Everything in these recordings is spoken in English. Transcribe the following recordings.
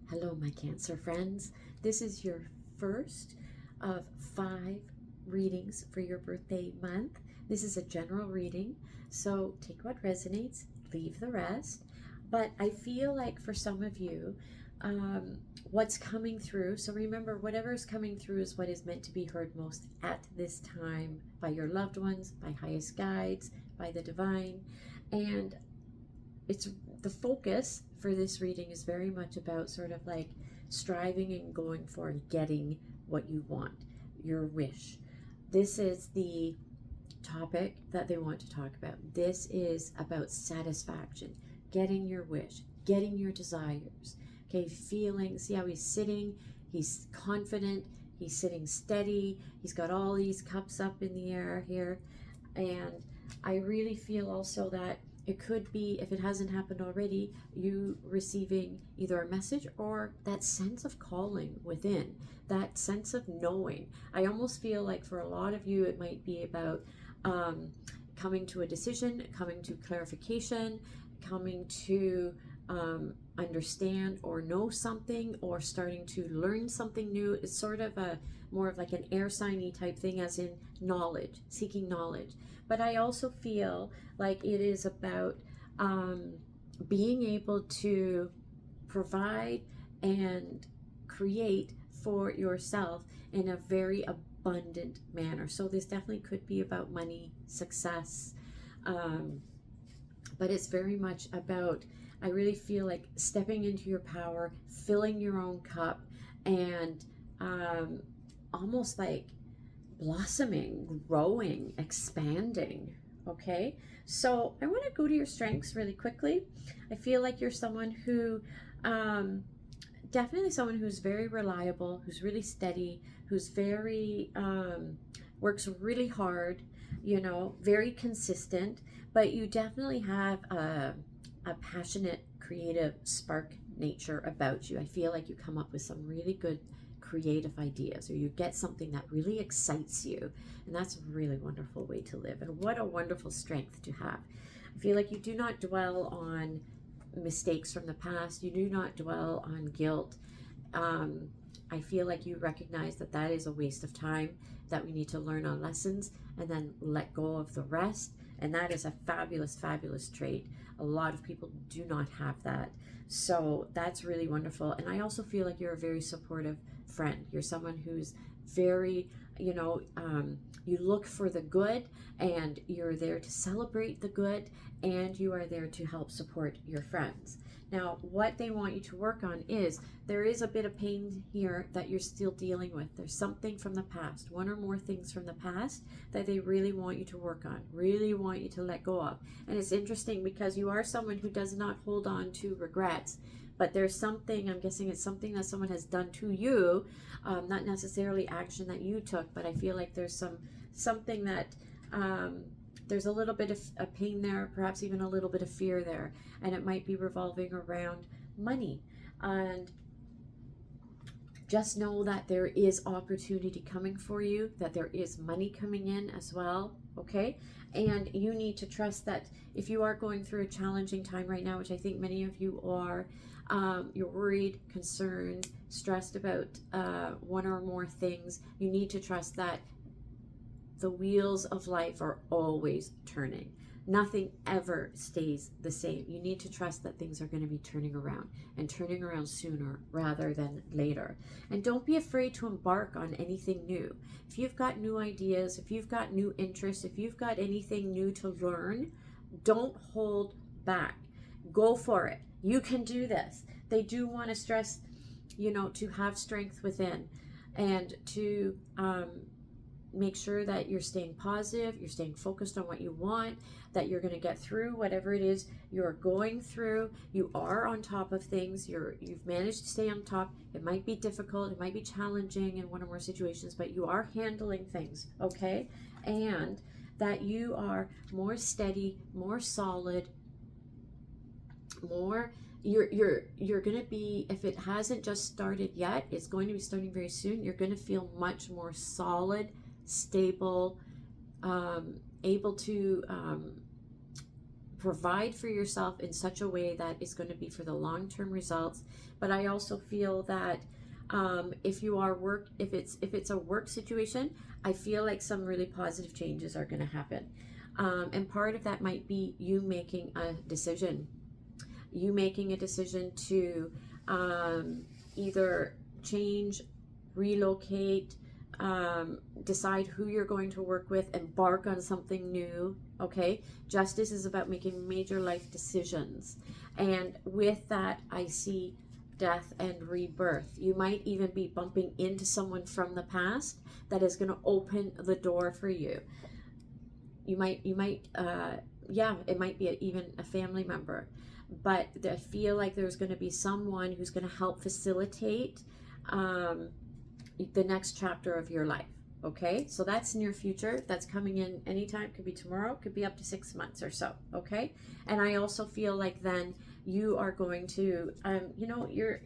Hello, my Cancer friends. This is your first of 5 readings for your birthday month. This is a general reading, so take what resonates, leave the rest. But I feel like for some of you, what's coming through, so remember, whatever is coming through is what is meant to be heard most at this time by your loved ones, by highest guides, by the divine. And it's the focus for this reading is very much about sort of like striving and going for and getting what you want, your wish. This is the topic that they want to talk about. This is about satisfaction, getting your wish, getting your desires. Okay, feeling, see how he's sitting, he's confident, he's sitting steady, he's got all these cups up in the air here. And I really feel also that it could be, if it hasn't happened already, you receiving either a message or that sense of calling within, that sense of knowing. I almost feel like for a lot of you, it might be about coming to a decision, coming to clarification, coming to understand or know something, or starting to learn something new. It's sort of a more of like an air signy type thing, as in knowledge, seeking knowledge. But I also feel like it is about being able to provide and create for yourself in a very abundant manner. So this definitely could be about money, success, but it's very much about, I really feel like stepping into your power, filling your own cup, and almost like blossoming, growing, expanding. Okay, so I want to go to your strengths really quickly. I feel like you're someone who definitely someone who's very reliable, who's really steady, who's very works really hard, very consistent. But you definitely have a passionate, creative spark nature about you. I feel like you come up with some really good creative ideas, or you get something that really excites you, and that's a really wonderful way to live, and what a wonderful strength to have. I feel like you do not dwell on mistakes from the past, you do not dwell on guilt. I feel like you recognize that that is a waste of time, that we need to learn our lessons and then let go of the rest, and that is a fabulous trait. A lot of people do not have that, so that's really wonderful. And I also feel like you're a very supportive friend. You're someone who's very, you look for the good, and you're there to celebrate the good, and you are there to help support your friends. Now, what they want you to work on is, there is a bit of pain here that you're still dealing with. There's something from the past, one or more things from the past that they really want you to work on, really want you to let go of. And it's interesting because you are someone who does not hold on to regrets, but there's something, I'm guessing it's something that someone has done to you, not necessarily action that you took, but I feel like there's something that there's a little bit of a pain there, perhaps even a little bit of fear there, and it might be revolving around money. And just know that there is opportunity coming for you, that there is money coming in as well, okay? And you need to trust that if you are going through a challenging time right now, which I think many of you are, you're worried, concerned, stressed about one or more things, you need to trust that the wheels of life are always turning. Nothing ever stays the same. You need to trust that things are going to be turning around, and turning around sooner rather than later. And don't be afraid to embark on anything new. If you've got new ideas, if you've got new interests, if you've got anything new to learn, don't hold back. Go for it. You can do this. They do want to stress, to have strength within, and to make sure that you're staying positive, you're staying focused on what you want, that you're going to get through whatever it is you're going through. You are on top of things. You've managed to stay on top. It might be difficult, it might be challenging in one or more situations, but you are handling things, okay? And that you are more steady, more solid, more, you're going to be, if it hasn't just started yet, it's going to be starting very soon. You're going to feel much more solid, stable, able to provide for yourself in such a way that is going to be for the long-term results. But I also feel that if it's a work situation, I feel like some really positive changes are going to happen. And part of that might be you making a decision. You making a decision to either change, relocate, decide who you're going to work with, embark on something new. Okay, justice is about making major life decisions, and with that I see death and rebirth. You might even be bumping into someone from the past that is going to open the door for you. You might it might be even a family member, but I feel like there's going to be someone who's going to help facilitate the next chapter of your life. Okay, so that's near future. That's coming in anytime. Could be tomorrow, could be up to 6 months or so. Okay, and I also feel like then you are going to your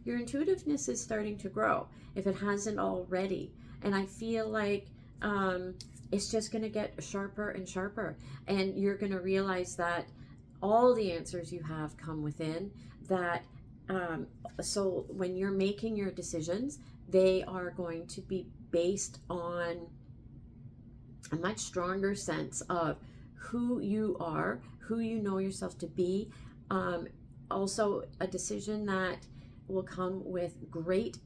intuitiveness is starting to grow if it hasn't already, and I feel like it's just going to get sharper and sharper, and you're going to realize that all the answers you have come within that. So when you're making your decisions, they are going to be based on a much stronger sense of who you are, who you know yourself to be. Also, a decision that will come with great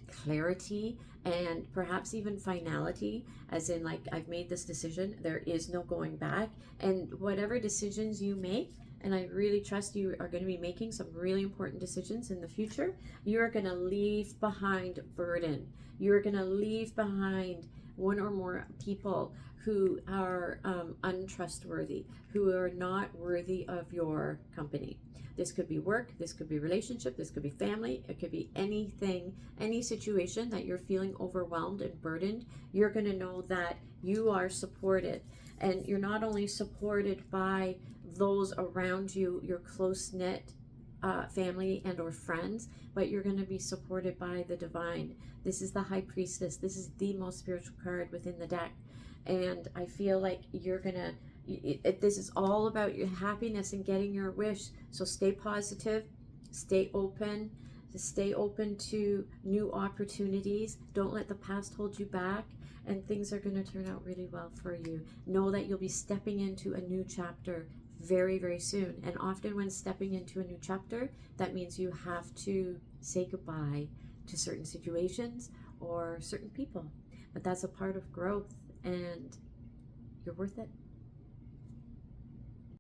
clarity and perhaps even finality, as in like, I've made this decision, there is no going back. And whatever decisions you make, and I really trust you are going to be making some really important decisions in the future, you're going to leave behind burden. You're going to leave behind one or more people who are untrustworthy, who are not worthy of your company. This could be work, this could be relationship, this could be family, it could be anything, any situation that you're feeling overwhelmed and burdened. You're going to know that you are supported, and you're not only supported by those around you, your close-knit family and or friends, but you're going to be supported by the divine. This is the High Priestess. This is the most spiritual card within the deck, and I feel like you're gonna this is all about your happiness and getting your wish. So stay positive, stay open to new opportunities. Don't let the past hold you back, and things are going to turn out really well for you. Know that you'll be stepping into a new chapter very soon, and often when stepping into a new chapter, that means you have to say goodbye to certain situations or certain people, but that's a part of growth, and you're worth it.